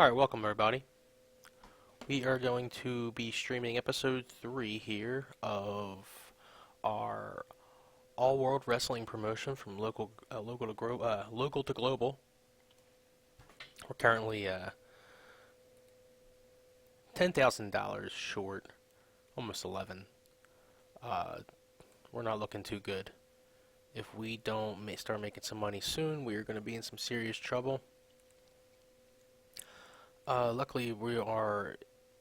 Alright, welcome everybody. We are going to be streaming episode 3 here of our all-world wrestling promotion from local to global. We're currently $10,000 short, almost 11. Uh, we're not looking too good. If we don't start making some money soon, we are going to be in some serious trouble. Luckily, we are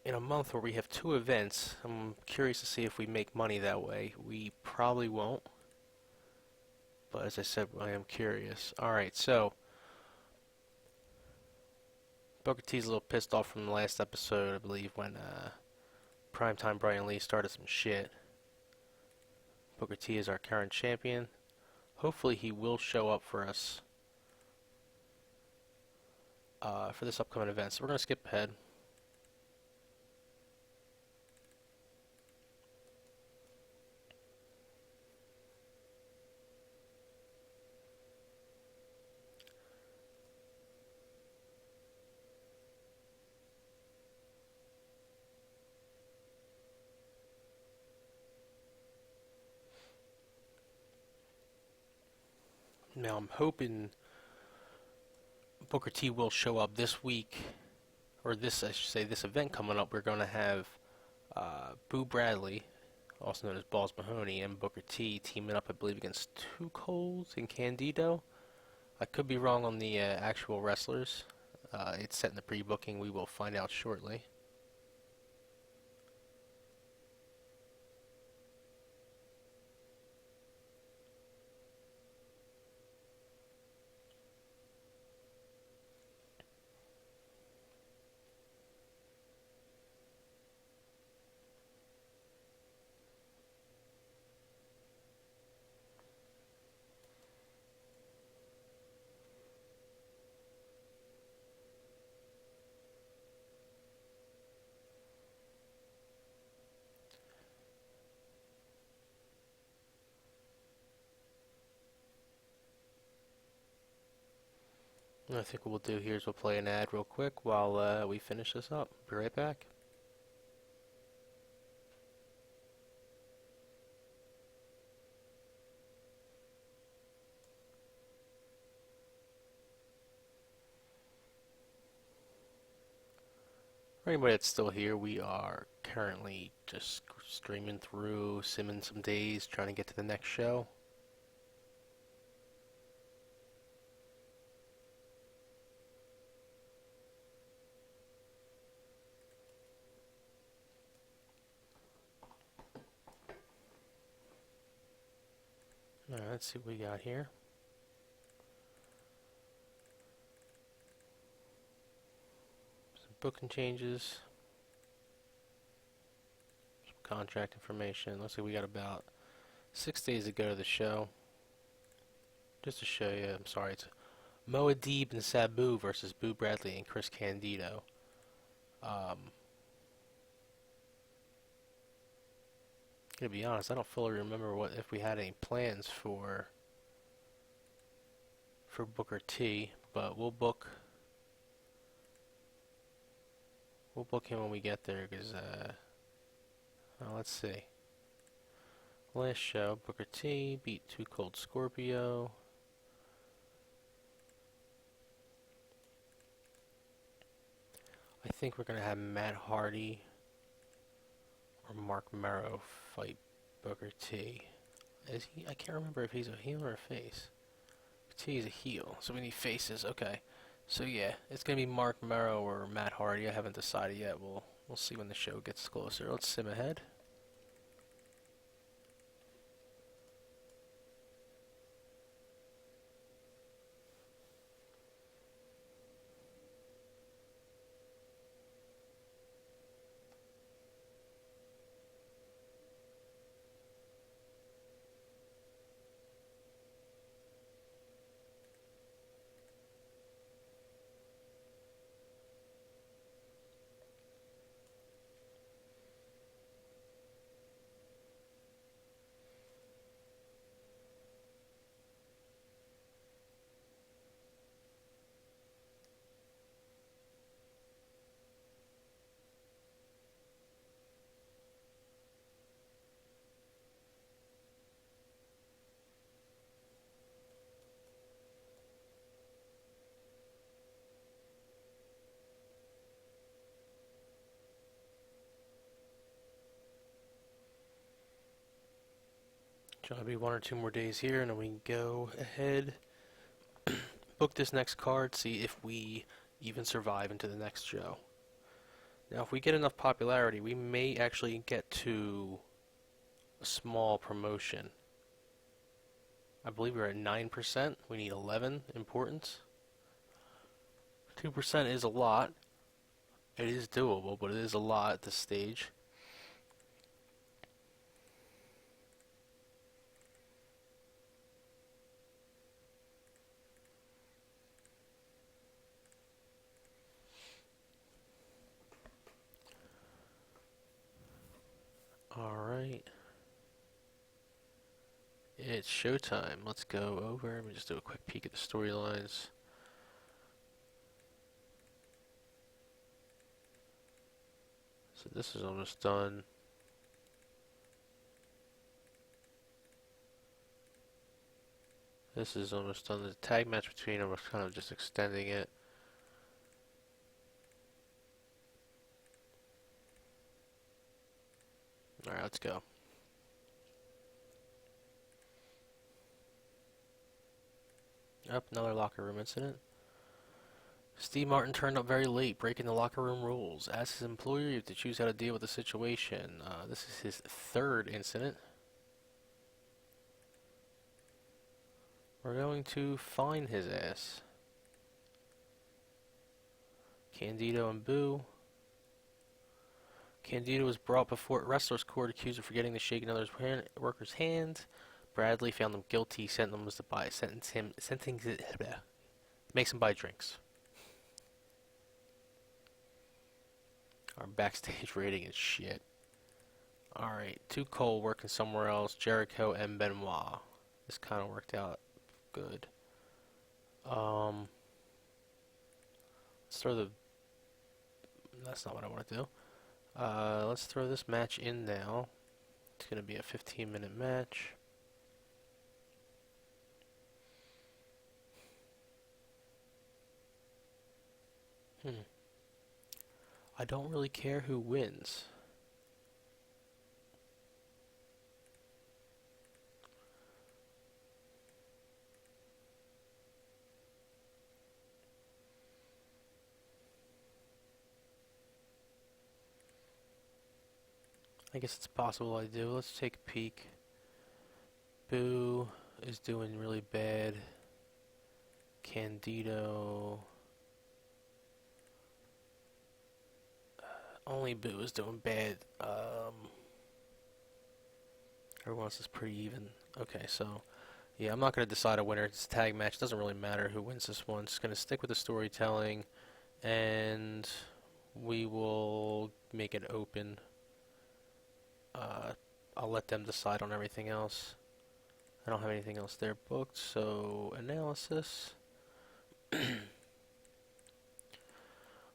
in a month where we have 2 events. I'm curious to see if we make money that way. We probably won't, but as I said, I am curious. Alright, so Booker T's a little pissed off from the last episode, I believe, when Primetime Brian Lee started some shit. Booker T is our current champion. Hopefully he will show up for us for this upcoming event. So we're going to skip ahead. Now I'm hoping Booker T will show up this week, or this, I should say, this event coming up. We're going to have Boo Bradley, also known as Balls Mahoney, and Booker T teaming up, I believe, against Two Coles and Candido. I could be wrong on the actual wrestlers. It's set in the pre-booking. We will find out shortly. I think what we'll do here is we'll play an ad real quick while we finish this up. Be right back. For anybody that's still here, we are currently just streaming through, simming some days, trying to get to the next show. Alright, let's see what we got here. Some booking changes. Some contract information. Looks like we got about 6 days to go to the show. Just to show you, I'm sorry, it's Moadib and Sabu versus Boo Bradley and Chris Candido. To be honest, I don't fully remember if we had any plans for Booker T, but we'll book him when we get there. Cause well, let's see. Last show, Booker T beat Too Cold Scorpio. I think we're gonna have Matt Hardy or Mark Merrow fight Booker T. Is he? I can't remember if he's a heel or a face. T is a heel, so we need faces. Okay, so yeah, it's gonna be Mark Merrow or Matt Hardy. I haven't decided yet. We'll see when the show gets closer. Let's sim ahead. I'll be 1 or 2 more days here, and then we can go ahead, book this next card, see if we even survive into the next show. Now, if we get enough popularity, we may actually get to a small promotion. I believe we're at 9%. We need 11 importance. 2% is a lot. It is doable, but it is a lot at this stage. Alright. It's showtime. Let's go over. Let me just do a quick peek at the storylines. So this is almost done. This is almost done. The tag match between them was kind of just extending it. Alright, let's go. Up, another locker room incident. Steve Martin turned up very late, breaking the locker room rules. As his employer, you have to choose how to deal with the situation. This is his third incident. We're going to fine his ass. Candido and Boo. Candido was brought before wrestler's court, accused of forgetting to shake another worker's hand. Bradley found him guilty, makes him buy drinks. Our backstage rating is shit. Alright, Too Cole working somewhere else. Jericho and Benoit. This kind of worked out good. Let's throw the... That's not what I want to do. Let's throw this match in now. It's going to be a 15-minute match. I don't really care who wins. I guess it's possible I do. Let's take a peek. Boo is doing really bad. Candido... Only Boo is doing bad. Everyone else is pretty even. Okay, so... Yeah, I'm not going to decide a winner. It's a tag match. It doesn't really matter who wins this one. Just going to stick with the storytelling. And... we will make it open. I'll let them decide on everything else. I don't have anything else there booked, so analysis.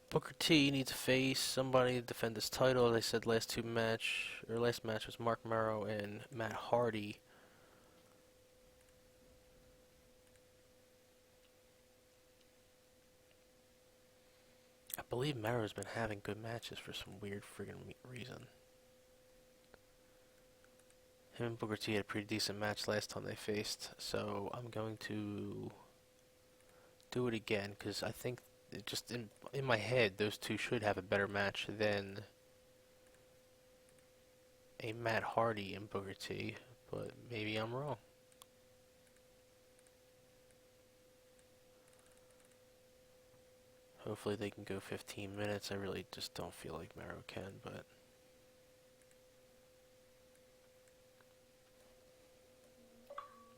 Booker T needs to face somebody to defend his title. They said last match was Mark Morrow and Matt Hardy. I believe Morrow's been having good matches for some weird friggin' reason. Him and Booker T had a pretty decent match last time they faced, so I'm going to do it again, because I think just in my head, those two should have a better match than a Matt Hardy and Booker T, but maybe I'm wrong. Hopefully they can go 15 minutes. I really just don't feel like Morrow can, but...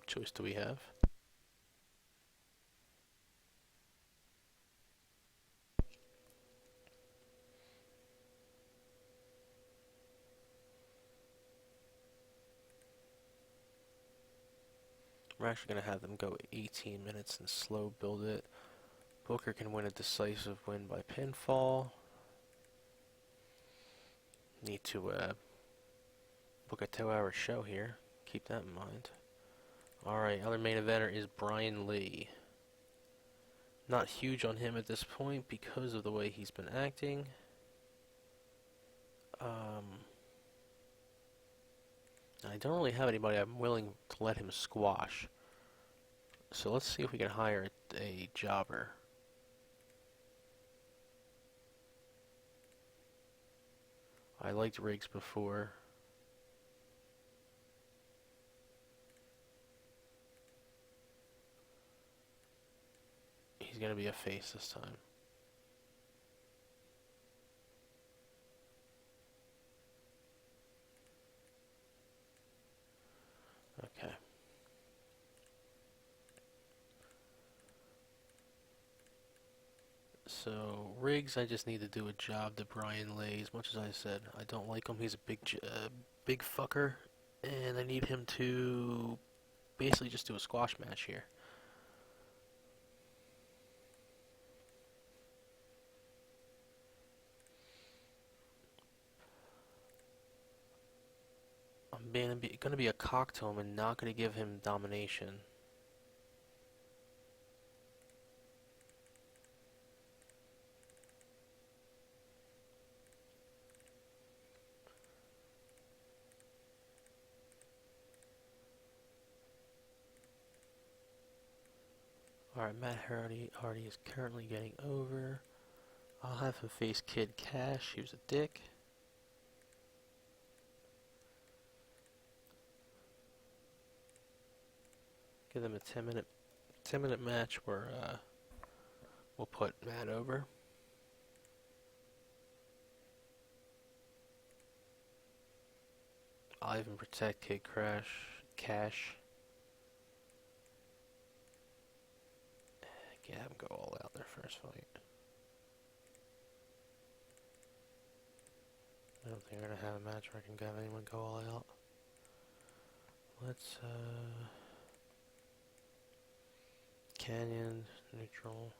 choice do we have? We're actually going to have them go 18 minutes and slow build it. Booker can win a decisive win by pinfall. Need to book a 2-hour show here. Keep that in mind. Alright, other main eventer is Brian Lee. Not huge on him at this point because of the way he's been acting. I don't really have anybody I'm willing to let him squash. So let's see if we can hire a jobber. I liked Riggs before. He's going to be a face this time. Okay. So, Riggs, I just need to do a job to Brian Lay. As much as I said I don't like him, he's a big fucker. And I need him to basically just do a squash match here. I'm going to be a cock to him and not going to give him domination. Alright, Matt Hardy is currently getting over. I'll have him face Kid Cash. He was a dick. Give them a 10-minute match where we'll put Matt over. I'll even protect Kid Cash. Yeah, have him go all out in their first fight. I don't think we're gonna have a match where I can have anyone go all out. Let's Canyon, neutral.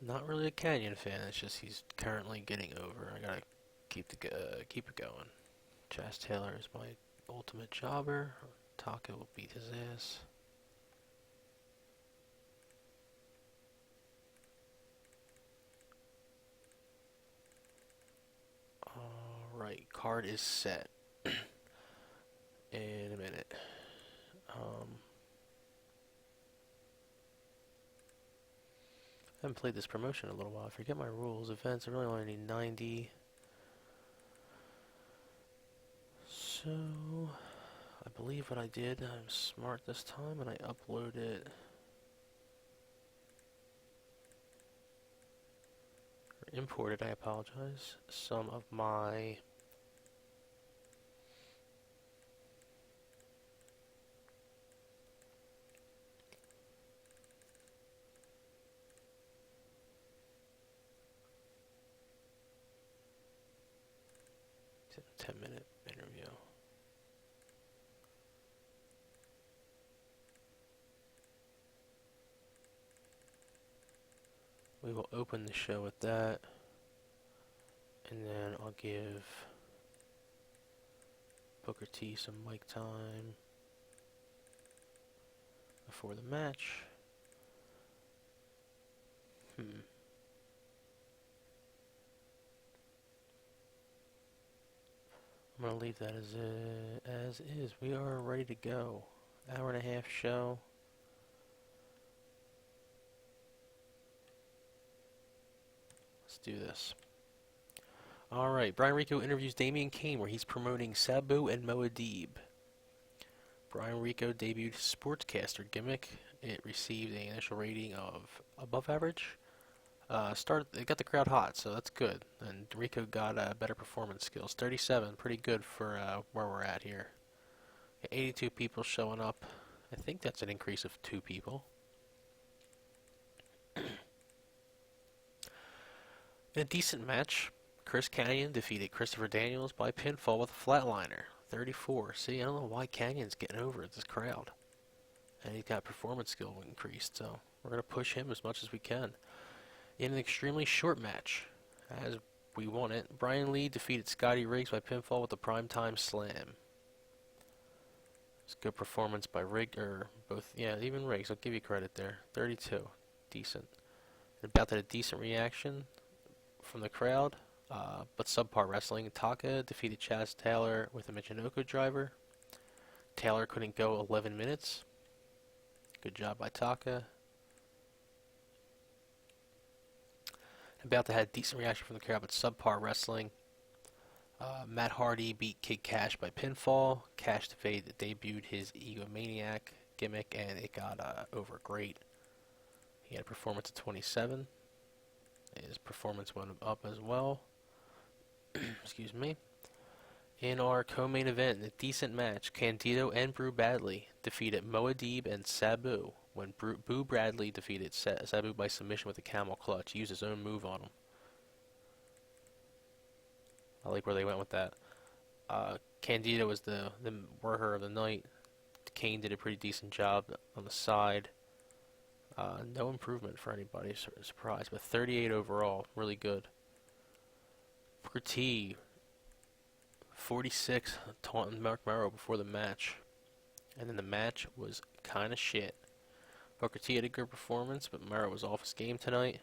Not really a Canyon fan. It's just he's currently getting over. I gotta keep it going. Chas Taylor is my ultimate jobber. Taka will beat his ass. Alright, card is set. In a minute. I haven't played this promotion in a little while. I forget my rules. Events, I really only need 90. So, I believe what I did, I'm smart this time, and I uploaded... or imported, I apologize, some of my... It's a 10-minute interview. We will open the show with that, and then I'll give Booker T some mic time before the match. I'm going to leave that as is. We are ready to go. Hour and a half show. Let's do this. Alright, Brian Rico interviews Damian Kane where he's promoting Sabu and Moadib. Brian Rico debuted his sportscaster gimmick. It received an initial rating of above average. It got the crowd hot, so that's good. And Rico got better performance skills. 37, pretty good for where we're at here. 82 people showing up. I think that's an increase of 2 people. In a decent match, Chris Canyon defeated Christopher Daniels by pinfall with a flatliner. 34. See, I don't know why Canyon's getting over this crowd. And he's got performance skill increased, so we're going to push him as much as we can. In an extremely short match, as we won it, Brian Lee defeated Scotty Riggs by pinfall with a primetime slam. It's a good performance by Riggs, or both, yeah, even Riggs, I'll give you credit there. 32, decent. And about that, a decent reaction from the crowd, but subpar wrestling. Taka defeated Chaz Taylor with a Michinoku driver. Taylor couldn't go 11 minutes. Good job by Taka. About to have decent reaction from the crowd, but subpar wrestling. Matt Hardy beat Kid Cash by pinfall. Cash debuted his Egomaniac gimmick, and it got over great. He had a performance of 27. His performance went up as well. Excuse me. In our co-main event, a decent match, Candido and Brew Badley defeated Moadib and Sabu when Boo Bradley defeated Sabu by submission with a camel clutch. He used his own move on him. I like where they went with that. Candido was the worker of the night. Kane did a pretty decent job on the side. No improvement for anybody, surprise, but 38 overall, really good. Booker T, 46, taunting Mark Merrow before the match. And then the match was kind of shit. Booker T had a good performance, but Merrow was off his game tonight.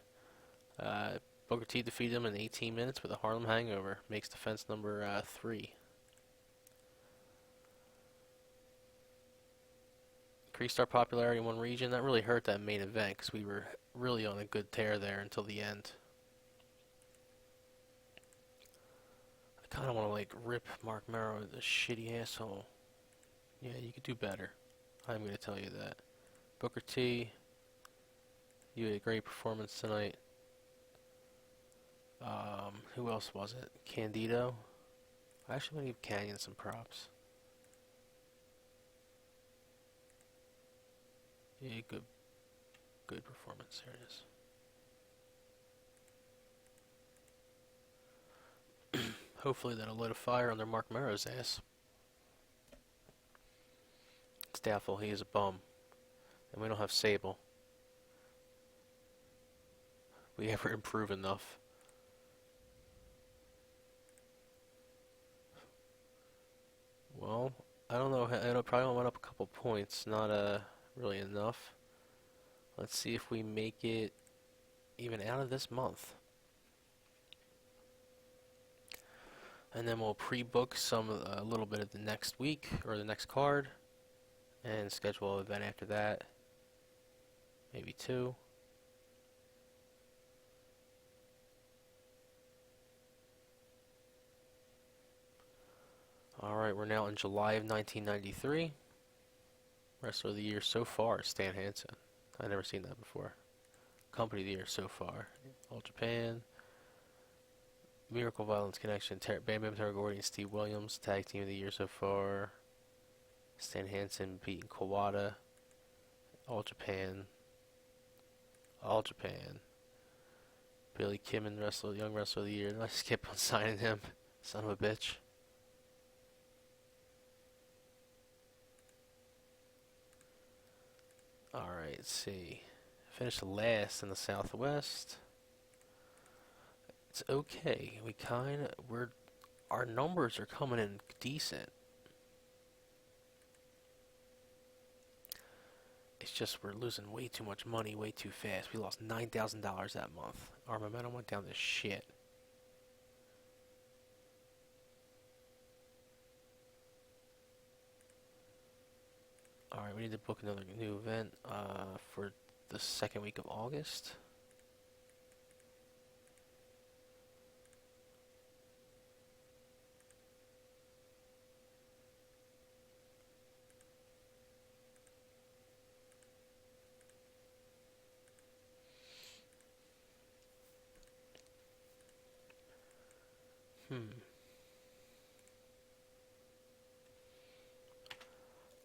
Booker T defeated him in 18 minutes with a Harlem Hangover. Makes defense number 3. Increased our popularity in one region. That really hurt that main event because we were really on a good tear there until the end. I kind of want to like rip Mark Merrow, the shitty asshole. Yeah, you could do better. I'm going to tell you that. Booker T, you had a great performance tonight. Who else was it? Candido. I actually want to give Canyon some props. Yeah, good performance. There it is. Hopefully that'll lit a fire under Mark Merrow's ass. It's doubtful he is a bum. And we don't have Sable. We ever improve enough. Well, I don't know. It probably went up a couple points. Not really enough. Let's see if we make it even out of this month. And then we'll pre-book a little bit of the next week or the next card, and schedule an event after that. Maybe 2. Alright, we're now in July of 1993. Wrestler of the Year so far, Stan Hansen. I've never seen that before. Company of the Year so far, All Japan. Miracle Violence Connection, Bam Bam Gordy and Steve Williams. Tag Team of the Year so far. Stan Hansen beating Kawada. All Japan. All Japan. Billy Kimmon, Young Wrestler of the Year. I just kept on signing him. Son of a bitch. Alright, let's see. Finished last in the Southwest. It's okay. Our numbers are coming in decent. It's just we're losing way too much money way too fast. We lost $9,000 that month. Our momentum went down to shit. Alright, we need to book another new event for the second week of August.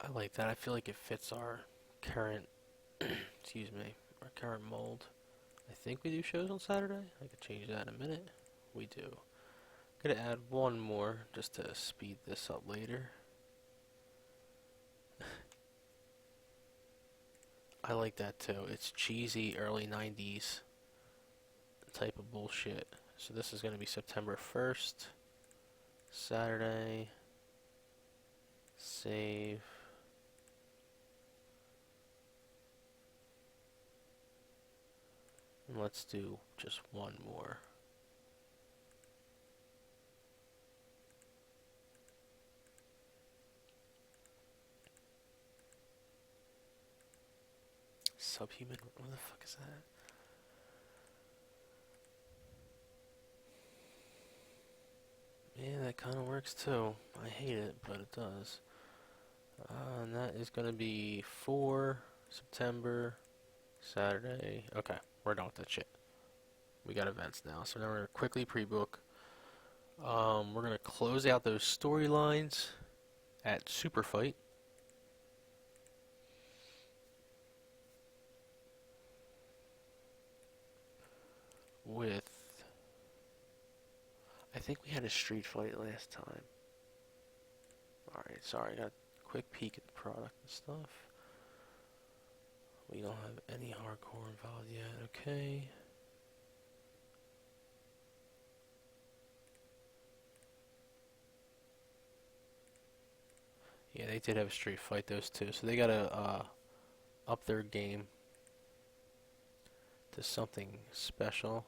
I like that. I feel like it fits our current, excuse me, our current mold. I think we do shows on Saturday. I could change that in a minute. We do. Gonna add one more just to speed this up later. I like that too. It's cheesy early 90s type of bullshit. So this is going to be September 1st, Saturday. Save. And let's do just one more. Subhuman? What the fuck is that? Yeah, that kind of works too. I hate it, but it does. And that is going to be 4 September, Saturday. Okay, we're done with that shit. We got events now, so now we're going to quickly pre-book. We're going to close out those storylines at Super Fight. With, I think we had a street fight last time. Alright, sorry, I got a quick peek at the product and stuff. We don't have any hardcore involved yet, okay. Yeah, they did have a street fight, those two, so they gotta up their game to something special.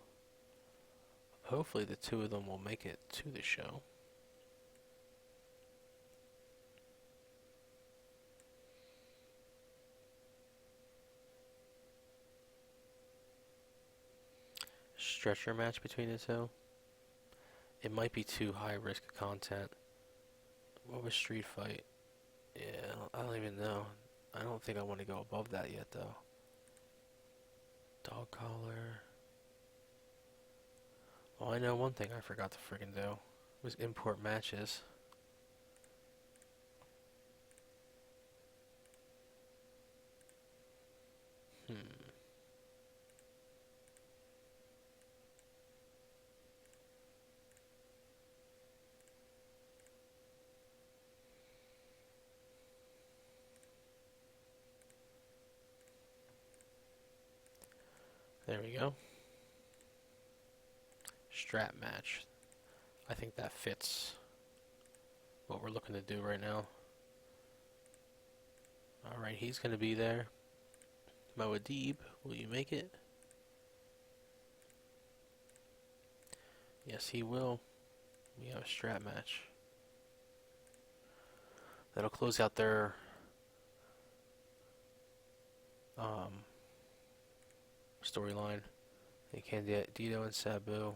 Hopefully the two of them will make it to the show. Stretcher match between the two. It might be too high risk of content. What was street fight? Yeah, I don't even know. I don't think I want to go above that yet, though. Dog collar. Oh, I know one thing I forgot to friggin' do. Was import matches. There we go. Strap match. I think that fits what we're looking to do right now. Alright, he's going to be there. Moadib, will you make it? Yes, he will. We have a strap match. That'll close out their storyline. They can get Dito and Sabu.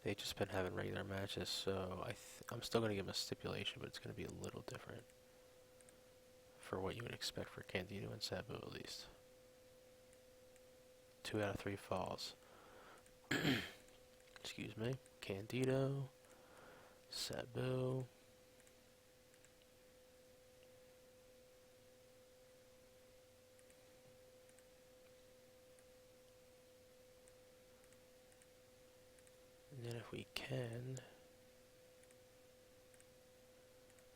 They've just been having regular matches, so I'm still going to give them a stipulation, but it's going to be a little different for what you would expect for Candido and Sabu, at least. 2 out of 3 falls. Excuse me. Candido, Sabu. And then if we can...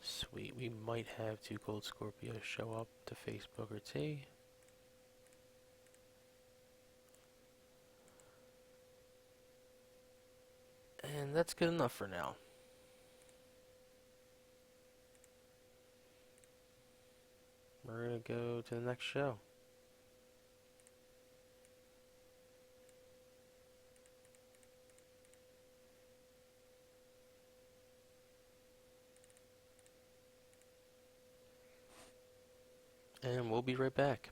Sweet, we might have 2 Gold Scorpios show up to face Booker T. And that's good enough for now. We're going to go to the next show. And we'll be right back.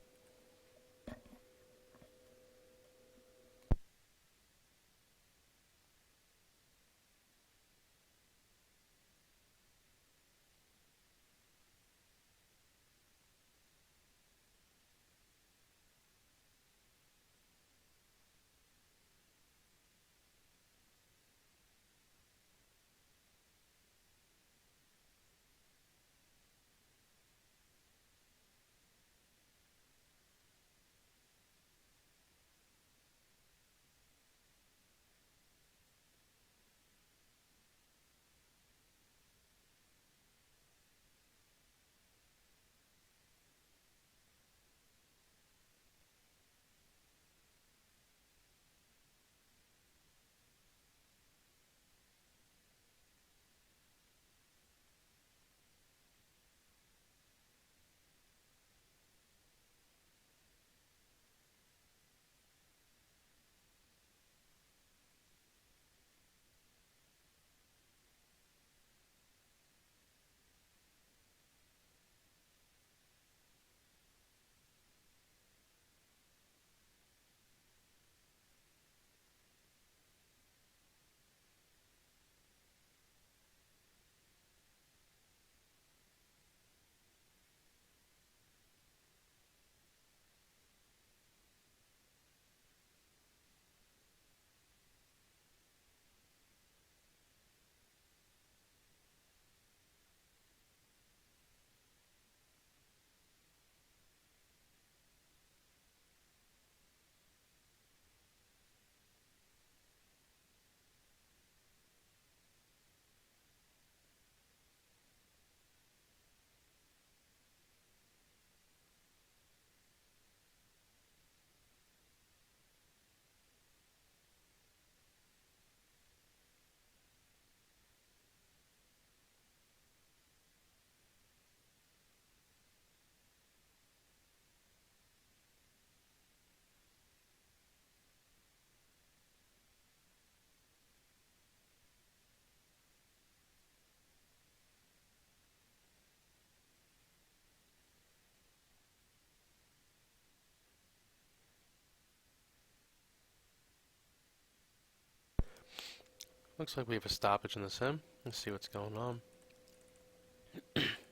Looks like we have a stoppage in the sim. Let's see what's going on.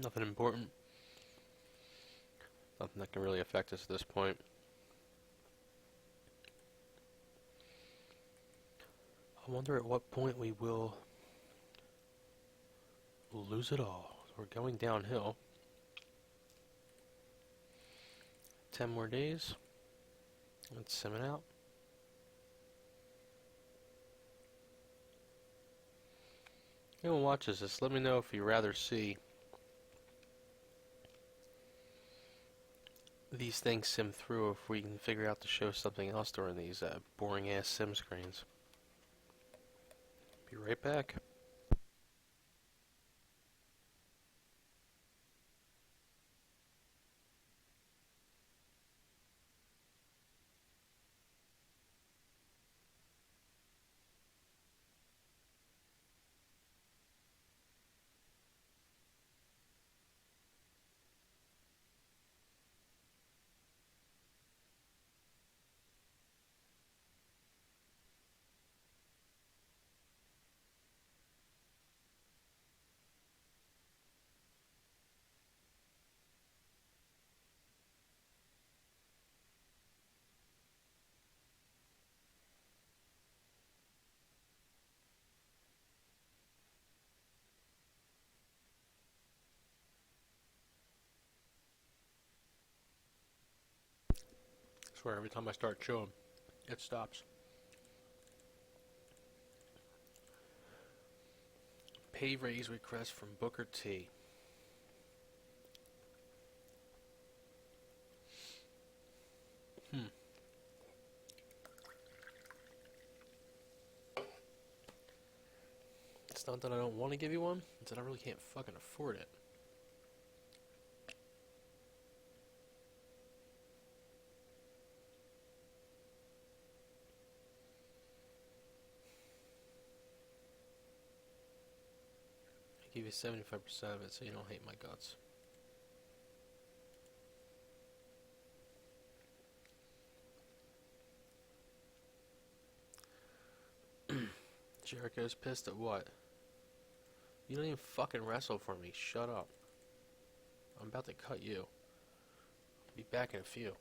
Nothing important. Nothing that can really affect us at this point. I wonder at what point we will lose it all. We're going downhill. 10 more days. Let's sim it out. Anyone watches this, let me know if you'd rather see these things sim through, if we can figure out to show something else during these boring ass sim screens. Be right back. I swear every time I start showing, it stops. Pay raise request from Booker T. It's not that I don't want to give you one, it's that I really can't fucking afford it. I give you 75% of it so you don't hate my guts. Jericho's pissed at what? You don't even fucking wrestle for me. Shut up. I'm about to cut you. I'll be back in a few.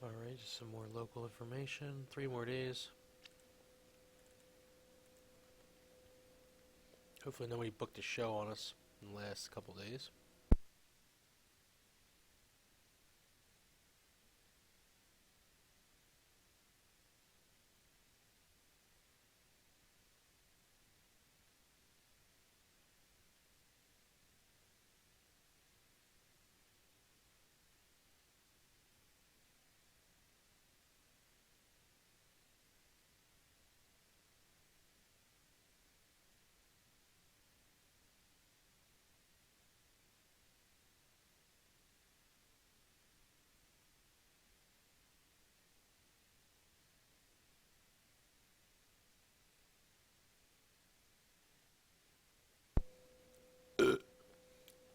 Alright, just some more local information. 3 more days. Hopefully nobody booked a show on us in the last couple days.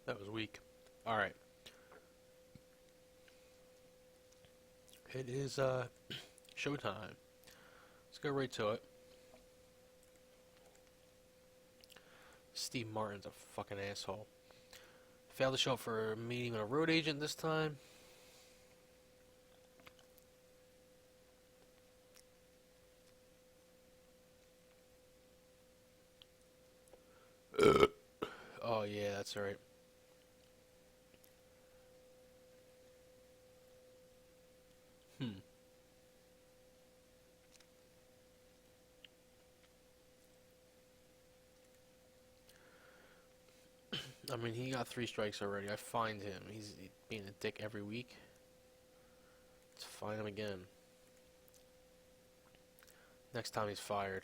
That was weak. Alright. It is showtime. Let's go right to it. Steve Martin's a fucking asshole. Failed to show up for a meeting with a road agent this time. Oh yeah, that's right. Hmm. I mean, he got 3 strikes already. I fined him. He's being a dick every week. Let's fine him again. Next time he's fired.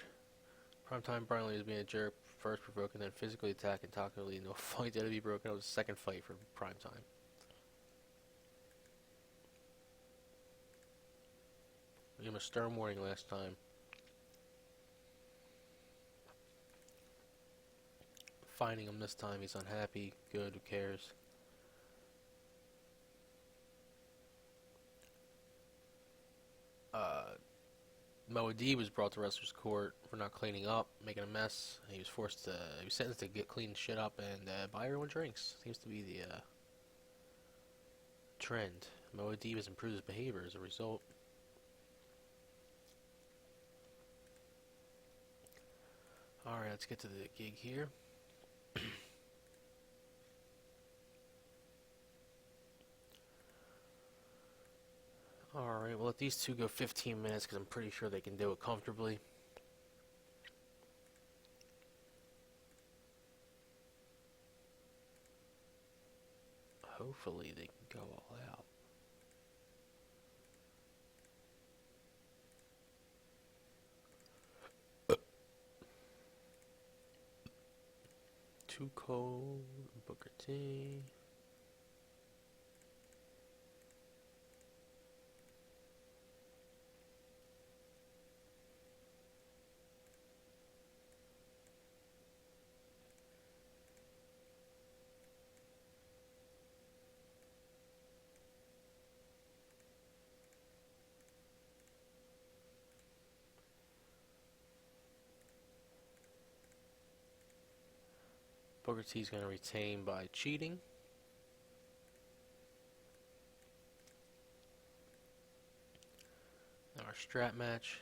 Primetime Brian Lee is being a jerk, first provoking, then physically attacking Taco Lee. No fight that to be broken. It was the second fight for Primetime. Gave him a stern warning last time. Finding him this time. He's unhappy. Good. Who cares? Uh, Moadi was brought to wrestlers court for not cleaning up, making a mess. He was forced to. He was sentenced to get clean shit up and buy everyone drinks. Seems to be the trend. Moadi has improved his behavior as a result. All right, let's get to the gig here. Alright, we'll let these two go 15 minutes because I'm pretty sure they can do it comfortably. Hopefully they can go all out. Too cold, Booker T. Booker T's going to retain by cheating. Now our strap match.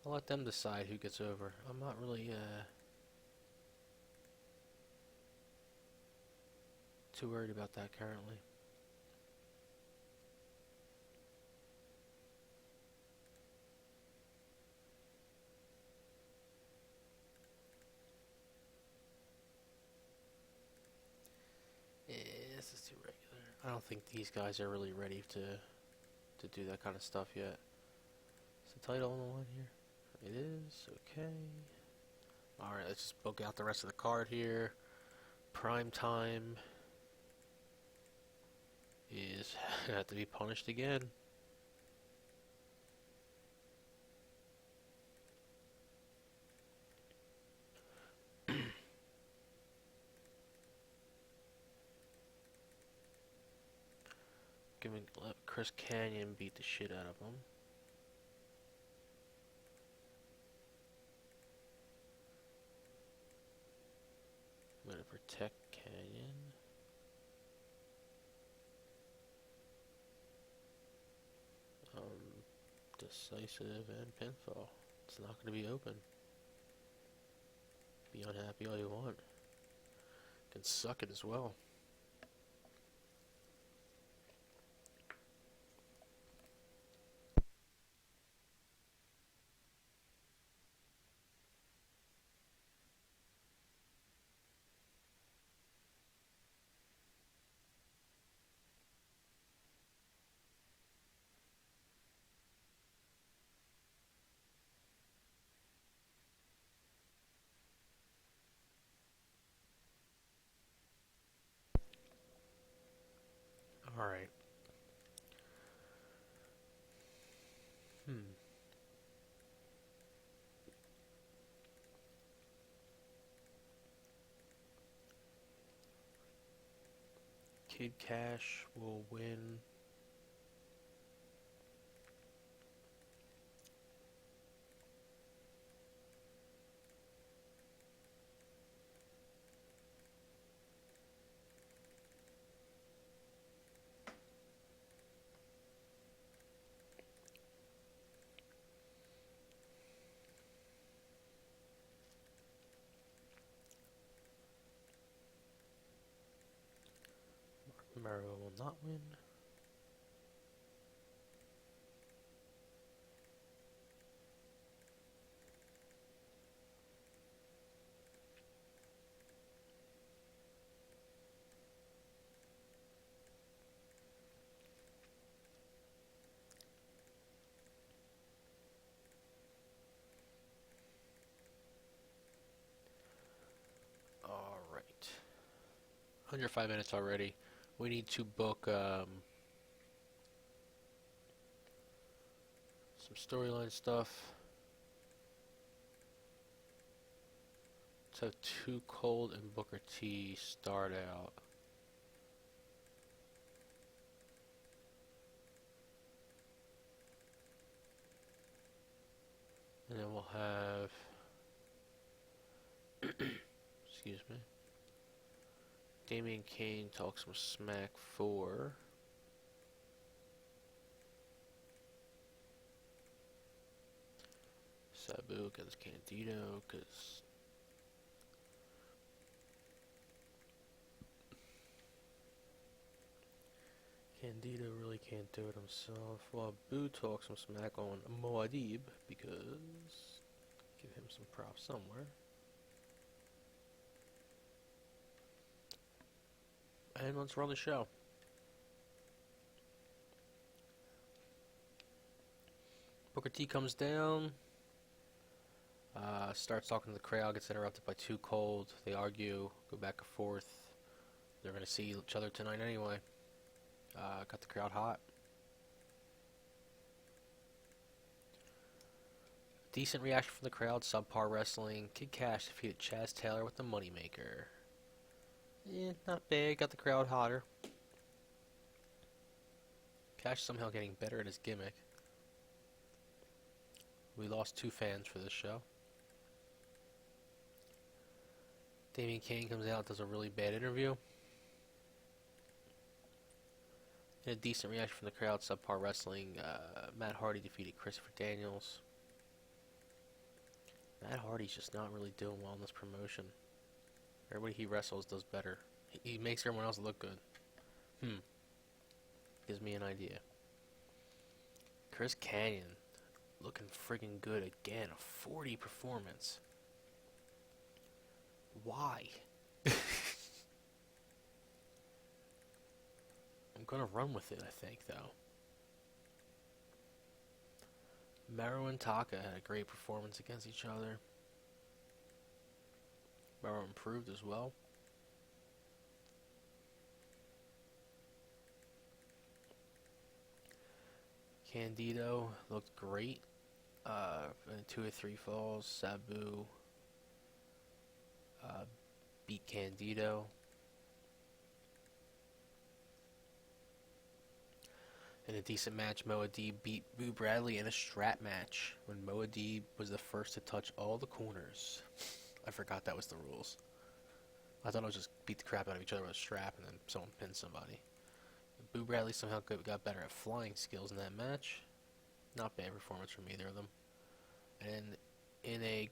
I'll let them decide who gets over. I'm not really too worried about that currently. This is too regular. I don't think these guys are really ready to do that kind of stuff yet. Is the title on the line here? It is. Okay. Alright, let's just book out the rest of the card here. Prime time is have to be punished again. Let Chris Canyon beat the shit out of him. I'm gonna protect Canyon. Decisive and pinfall. It's not gonna be open. Be unhappy all you want. Can suck it as well. Alright. Kid Cash will win. Maru will not win. Alright. Under 5 minutes already. We need to book some storyline stuff. Let's have Too Cold and Booker T start out. And then we'll have excuse me. Damian Kane talks some smack for Sabu against Candido, because Candido really can't do it himself. While Boo talks some smack on Moadib, because give him some props somewhere. And let's run the show. Booker T comes down, starts talking to the crowd, gets interrupted by Too Cold. They argue, go back and forth. They're going to see each other tonight anyway. Got the crowd hot. Decent reaction from the crowd, subpar wrestling. Kid Cash defeated Chaz Taylor with the Moneymaker. Not bad, got the crowd hotter. Cash somehow getting better at his gimmick. We lost 2 fans for this show. Damian Kane comes out, does a really bad interview. And a decent reaction from the crowd, subpar wrestling. Matt Hardy defeated Christopher Daniels. Matt Hardy's just not really doing well in this promotion. Everybody he wrestles does better. He makes everyone else look good. Gives me an idea. Chris Kanyon looking friggin' good again. A 40 performance. Why? I'm gonna run with it, I think, though. Maru and Taka had a great performance against each other. Maru improved as well. Candido looked great. In 2 or 3 falls, Sabu beat Candido. In a decent match, Moadib beat Boo Bradley in a strap match when Moadib was the first to touch all the corners. I forgot that was the rules. I thought it was just beat the crap out of each other with a strap and then someone pinned somebody. Boo Bradley somehow got better at flying skills in that match. Not bad performance from either of them. And in a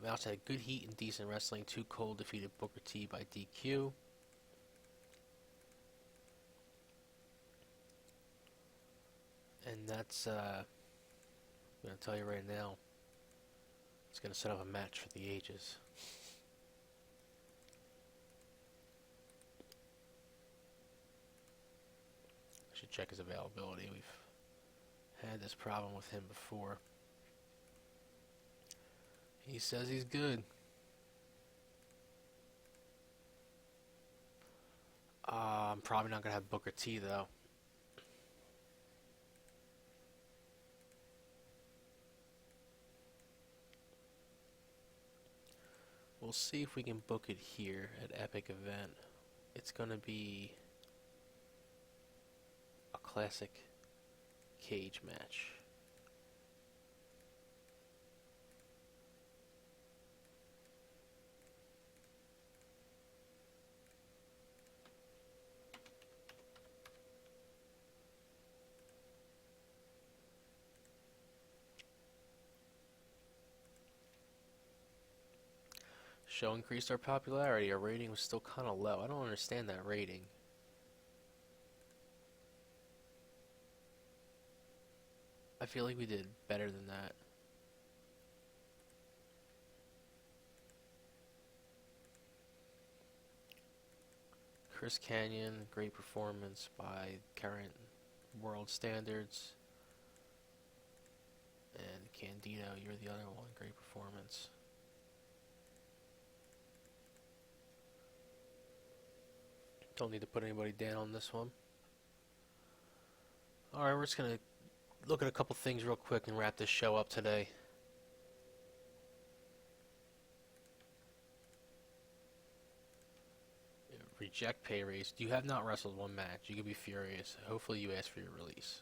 match that had good heat and decent wrestling, Too Cold defeated Booker T by DQ. And that's, I'm going to tell you right now, it's going to set up a match for the ages. I should check his availability. We've had this problem with him before. He says he's good. I'm probably not going to have Booker T, though. We'll see if we can book it here at Epic Event. It's going to be a classic cage match. Show increased our popularity. Our rating was still kind of low. I don't understand that rating. I feel like we did better than that. Chris Canyon, great performance by current world standards. And Candido, you're the other one, great performance. Don't need to put anybody down on this one. Alright, we're just going to look at a couple things real quick and wrap this show up today. Reject pay raise. You have not wrestled one match. You could be furious. Hopefully you ask for your release.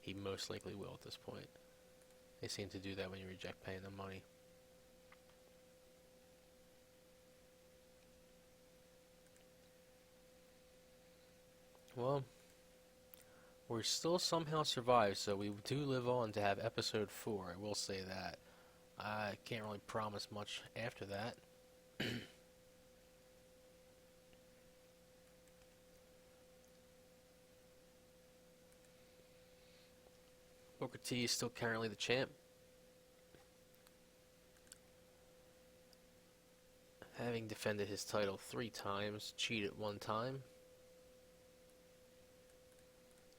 He most likely will at this point. They seem to do that when you reject paying them money. Well, we still somehow survive, so we do live on to have episode 4. I will say that. I can't really promise much after that. Booker T is still currently the champ. Having defended his title 3 times, cheated 1 time.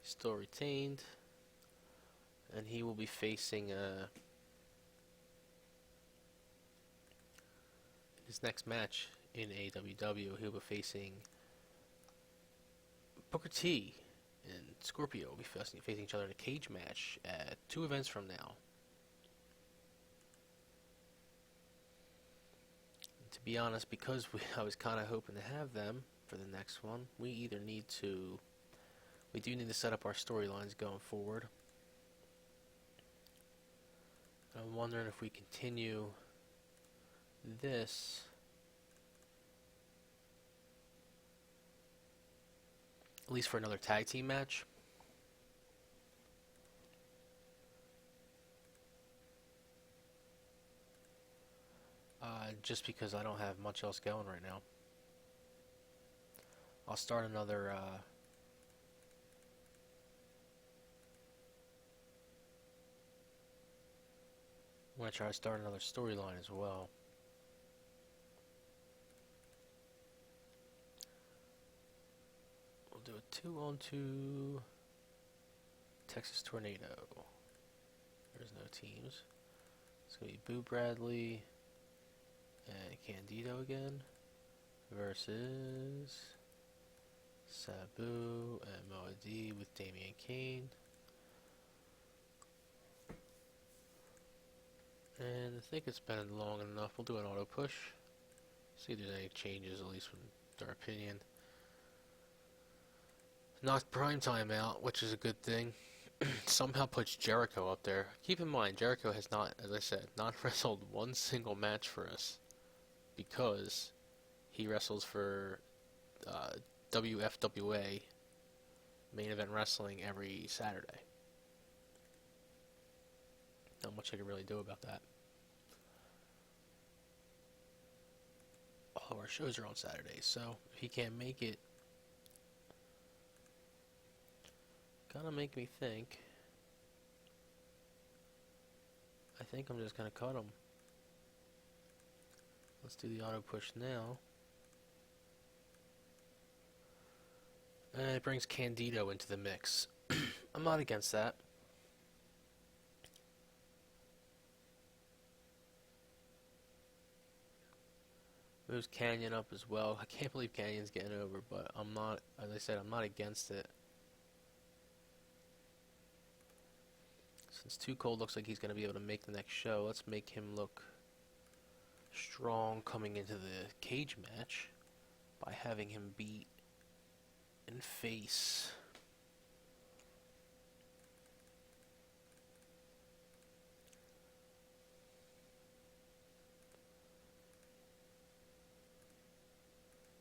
Still retained. And he will be facing his next match in AEW. He'll be facing Booker T and Scorpio will be facing each other in a cage match at 2 events from now. And to be honest, because I was kind of hoping to have them for the next one, we do need to set up our storylines going forward. I'm wondering if we continue this at least for another tag team match. Just because I don't have much else going right now. I'll start another I'm going to try to start another storyline as well. We'll do a 2-on-2 Texas Tornado. There's no teams. It's going to be Boo Bradley and Candido again versus Sabu and Moadi with Damian Kane. And I think it's been long enough. We'll do an auto push. See if there's any changes, at least from our opinion. Knocked Primetime out, which is a good thing. Somehow puts Jericho up there. Keep in mind, Jericho has not, as I said, not wrestled one single match for us. Because he wrestles for WFWA Main Event Wrestling every Saturday. Not much I can really do about that. All of our shows are on Saturdays, so if he can't make it, gonna make me think. I think I'm just gonna cut him. Let's do the auto push now. And it brings Candido into the mix. I'm not against that. Moves Canyon up as well. I can't believe Canyon's getting over, but I'm not, as I said, I'm not against it. Since Too Cold looks like he's going to be able to make the next show, let's make him look strong coming into the cage match by having him beat and face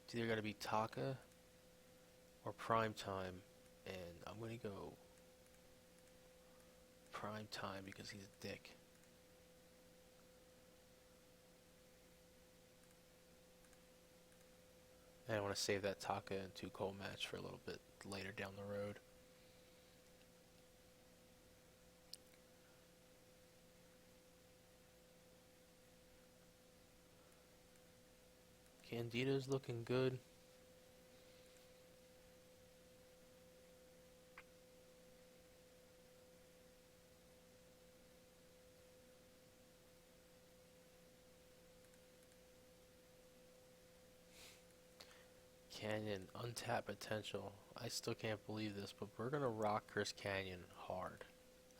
it's either got to be Taka or Primetime, and I'm going to go Primetime because he's a dick. And I want to save that Taka and Too Cold match for a little bit later down the road. Candida's looking good. Canyon, untapped potential. I still can't believe this, but we're gonna rock Chris Canyon hard.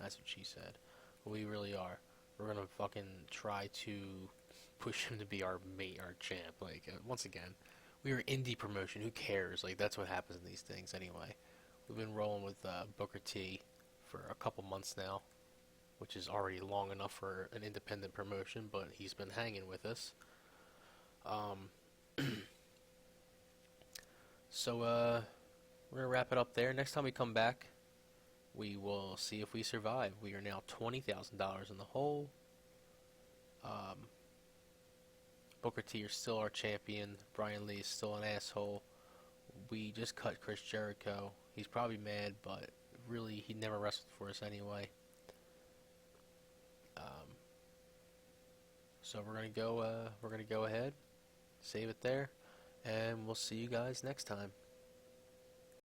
That's what she said. We really are. We're gonna fucking try to push him to be our mate, our champ. Like, once again, we are indie promotion. Who cares? Like, that's what happens in these things anyway. We've been rolling with Booker T for a couple months now, which is already long enough for an independent promotion, but he's been hanging with us. Um, so, we're gonna wrap it up there. Next time we come back, we will see if we survive. We are now $20,000 in the hole. Um, Booker T is still our champion. Brian Lee is still an asshole. We just cut Chris Jericho. He's probably mad, but really, he never wrestled for us anyway. Um, so we're gonna go. We're gonna go ahead, save it there, and we'll see you guys next time.